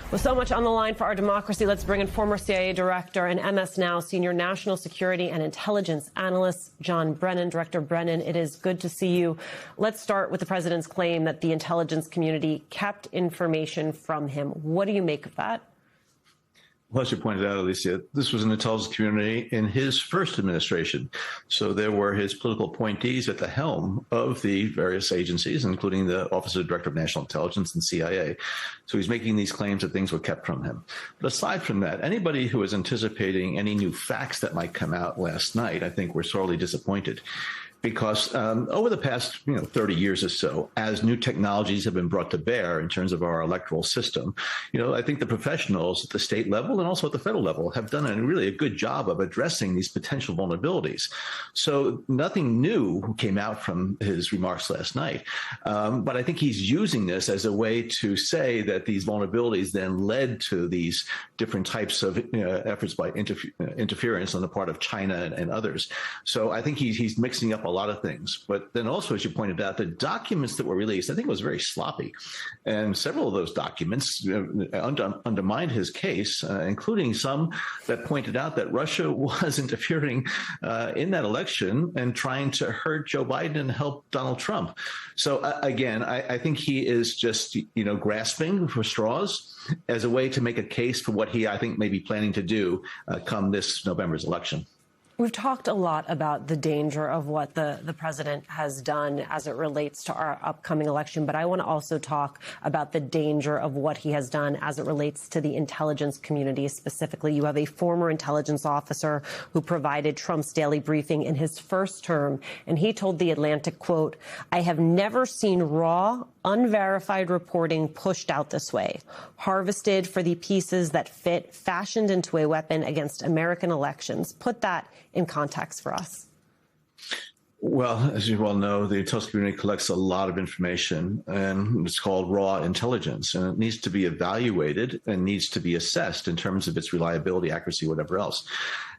With so much on the line for our democracy, let's bring in former CIA director and MS Now senior national security and intelligence analyst John Brennan. Director Brennan, it is good to see you. Let's start with the president's claim that the intelligence community kept information from him. What do you make of that? Well, as you pointed out, Alicia, this was an intelligence community in his first administration. So there were his political appointees at the helm of the various agencies, including the Office of the Director of National Intelligence and CIA. So he's making these claims that things were kept from him. But aside from that, anybody who is anticipating any new facts that might come out last night, I think were sorely disappointed. Because over the past 30 years or so, as new technologies have been brought to bear in terms of our electoral system, I think the professionals at the state level and also at the federal level have done a good job of addressing these potential vulnerabilities. So nothing new came out from his remarks last night. But I think he's using this as a way to say that these vulnerabilities then led to these different types of efforts by interference on the part of China and others. So I think he's mixing up a lot of things. But then also, as you pointed out, the documents that were released, I think it was very sloppy. And several of those documents undermined his case, including some that pointed out that Russia was interfering in that election and trying to hurt Joe Biden and help Donald Trump. So again, I think he is just, grasping for straws as a way to make a case for what he, I think, may be planning to do come this November's election. We've talked a lot about the danger of what the president has done as it relates to our upcoming election, but I want to also talk about the danger of what he has done as it relates to the intelligence community specifically. You have a former intelligence officer who provided Trump's daily briefing in his first term, and he told The Atlantic, quote, "I have never seen raw, unverified reporting pushed out this way, harvested for the pieces that fit, fashioned into a weapon against American elections." Put that in context for us. Well, as you well know, the intelligence community collects a lot of information, and it's called raw intelligence, and it needs to be evaluated and needs to be assessed in terms of its reliability, accuracy, whatever else.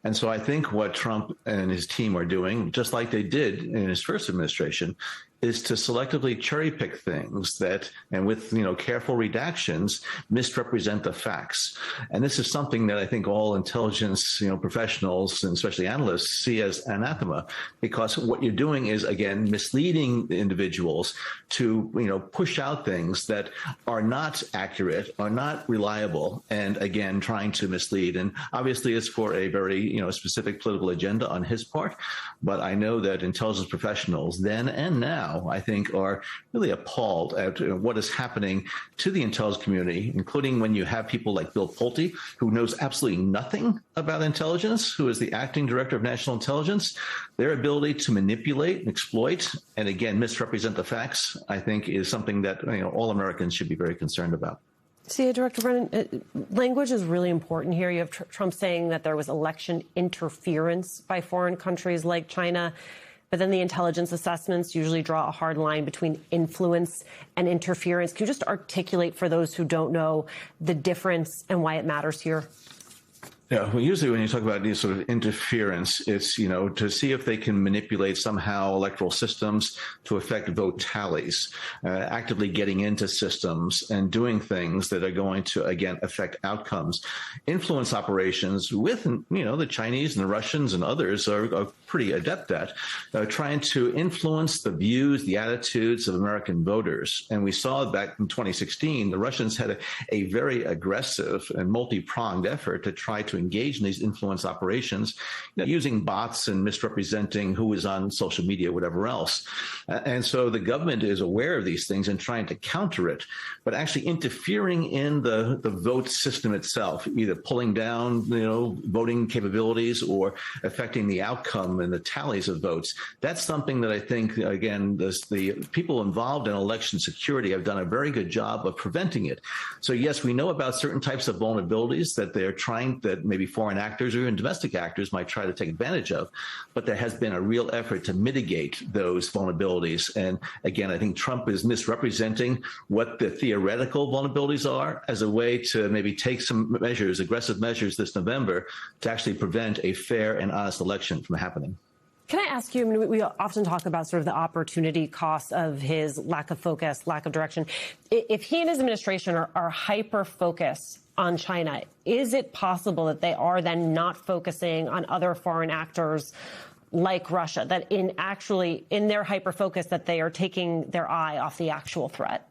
And so I think what Trump and his team are doing, just like they did in his first administration, is to selectively cherry pick things that, and with careful redactions, misrepresent the facts. And this is something that I think all intelligence professionals and especially analysts see as anathema, because what you're doing is, again, misleading individuals to push out things that are not accurate, are not reliable, and again trying to mislead. And obviously it's for a very specific political agenda on his part. But I know that intelligence professionals then and now, I think, are really appalled at what is happening to the intelligence community, including when you have people like Bill Pulte, who knows absolutely nothing about intelligence, who is the acting director of national intelligence. Their ability to manipulate and exploit and, again, misrepresent the facts, I think, is something that all Americans should be very concerned about. See, Director Brennan, language is really important here. You have Trump saying that there was election interference by foreign countries like China. But then the intelligence assessments usually draw a hard line between influence and interference. Can you just articulate for those who don't know the difference and why it matters here? Yeah, well, usually when you talk about these sort of interference, it's, to see if they can manipulate somehow electoral systems to affect vote tallies, actively getting into systems and doing things that are going to, again, affect outcomes. Influence operations with, the Chinese and the Russians and others are pretty adept at trying to influence the views, the attitudes of American voters. And we saw back in 2016, the Russians had a very aggressive and multi-pronged effort to try to engage in these influence operations, using bots and misrepresenting who is on social media, whatever else. And so the government is aware of these things and trying to counter it, but actually interfering in the vote system itself, either pulling down, voting capabilities or affecting the outcome and the tallies of votes. That's something that I think, again, the people involved in election security have done a very good job of preventing it. So yes, we know about certain types of vulnerabilities that they're trying, that maybe foreign actors or even domestic actors might try to take advantage of, but there has been a real effort to mitigate those vulnerabilities. And again, I think Trump is misrepresenting what the theoretical vulnerabilities are as a way to maybe take some measures, aggressive measures this November to actually prevent a fair and honest election from happening. Can I ask you, I mean, we often talk about sort of the opportunity cost of his lack of focus, lack of direction. If he and his administration are hyper-focused on China, is it possible that they are then not focusing on other foreign actors like Russia, that in their hyper-focus that they are taking their eye off the actual threat?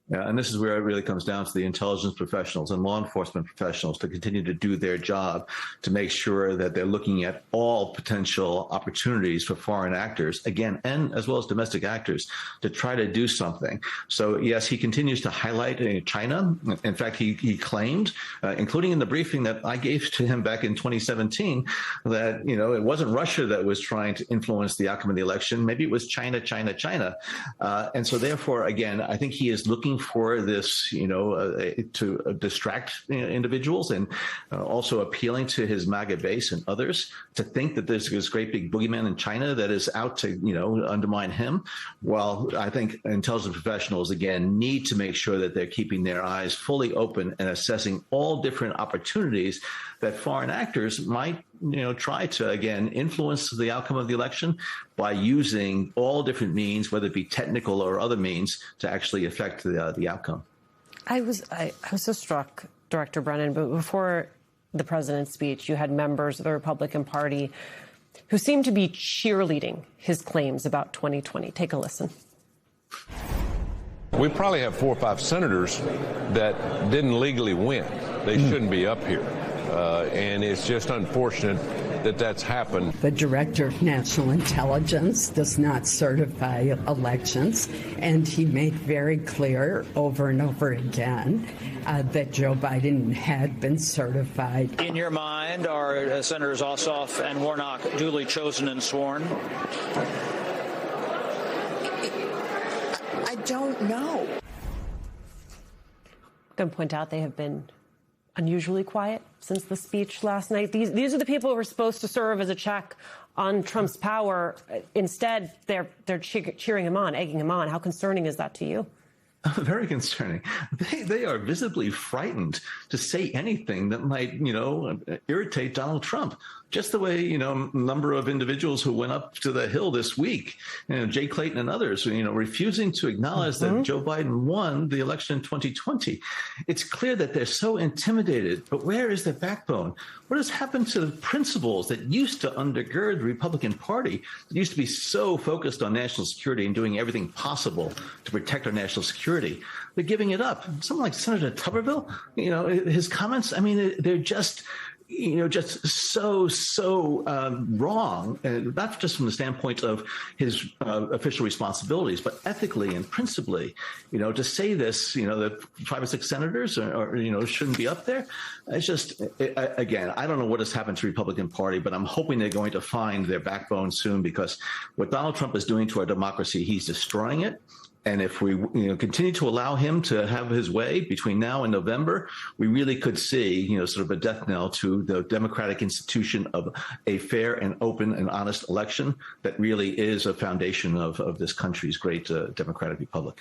Yeah, and this is where it really comes down to the intelligence professionals and law enforcement professionals to continue to do their job to make sure that they're looking at all potential opportunities for foreign actors, again, and as well as domestic actors, to try to do something. So, yes, he continues to highlight China. In fact, he claimed, including in the briefing that I gave to him back in 2017, that, it wasn't Russia that was trying to influence the outcome of the election. Maybe it was China. And so, therefore, again, I think he is looking for this, to distract individuals and also appealing to his MAGA base and others to think that there's this great big boogeyman in China that is out to, undermine him. While I think intelligence professionals, again, need to make sure that they're keeping their eyes fully open and assessing all different opportunities that foreign actors might try to, again, influence the outcome of the election by using all different means, whether it be technical or other means, to actually affect the outcome. I was so struck, Director Brennan, but before the president's speech, you had members of the Republican Party who seemed to be cheerleading his claims about 2020. Take a listen. We probably have 4 or 5 senators that didn't legally win. They shouldn't be up here. And it's just unfortunate that that's happened. The Director of National Intelligence does not certify elections, and he made very clear over and over again that Joe Biden had been certified. In your mind, are Senators Ossoff and Warnock duly chosen and sworn? I don't know. I'm going to point out they have been unusually quiet since the speech last night. These are the people who were supposed to serve as a check on Trump's power. Instead, they're cheering him on, egging him on. How concerning is that to you? Very concerning. They are visibly frightened to say anything that might, irritate Donald Trump. Just the way, a number of individuals who went up to the Hill this week, Jay Clayton and others, refusing to acknowledge that Joe Biden won the election in 2020. It's clear that they're so intimidated, but where is their backbone? What has happened to the principles that used to undergird the Republican Party, that used to be so focused on national security and doing everything possible to protect our national security? They're giving it up. Someone like Senator Tuberville, his comments, they're just so wrong, not just from the standpoint of his official responsibilities, but ethically and principally, to say this, that 5 or 6 senators or shouldn't be up there. It's just, again, I don't know what has happened to the Republican Party, but I'm hoping they're going to find their backbone soon, because what Donald Trump is doing to our democracy, he's destroying it. And if we continue to allow him to have his way between now and November, we really could see, sort of a death knell to the democratic institution of a fair and open and honest election that really is a foundation of this country's great democratic republic.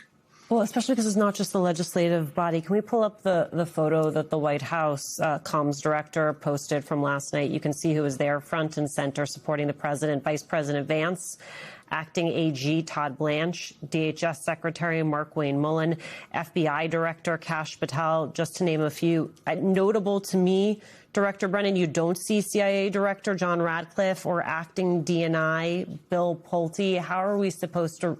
Well, especially because it's not just the legislative body. Can we pull up the photo that the White House comms director posted from last night? You can see who was there front and center supporting the president: Vice President Vance, Acting AG Todd Blanche, DHS Secretary Mark-Wayne Mullen, FBI Director Kash Patel, just to name a few. Notable to me, Director Brennan, you don't see CIA Director John Radcliffe or Acting DNI Bill Pulte. How are we supposed to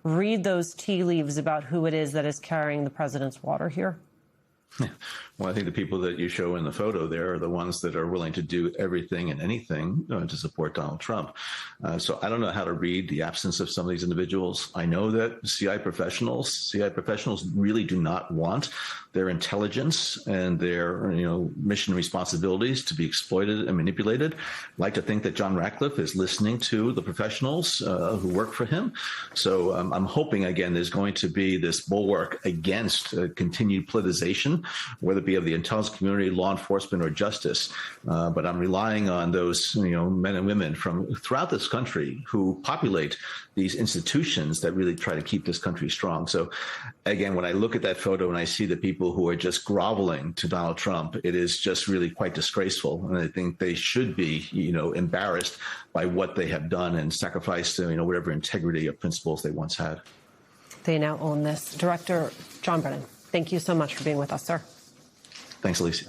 read those tea leaves about who it is that is carrying the president's water here? Well, I think the people that you show in the photo there are the ones that are willing to do everything and anything to support Donald Trump. So I don't know how to read the absence of some of these individuals. I know that CIA professionals really do not want their intelligence and their mission responsibilities to be exploited and manipulated. I like to think that John Ratcliffe is listening to the professionals who work for him. So I'm hoping, again, there's going to be this bulwark against continued politicization protection, whether it be of the intelligence community, law enforcement, or justice. But I'm relying on those, men and women from throughout this country who populate these institutions that really try to keep this country strong. So, again, when I look at that photo and I see the people who are just groveling to Donald Trump, it is just really quite disgraceful. And I think they should be, embarrassed by what they have done and sacrificed, whatever integrity or principles they once had. They now own this. Director John Brennan, thank you so much for being with us, sir. Thanks, Alicia.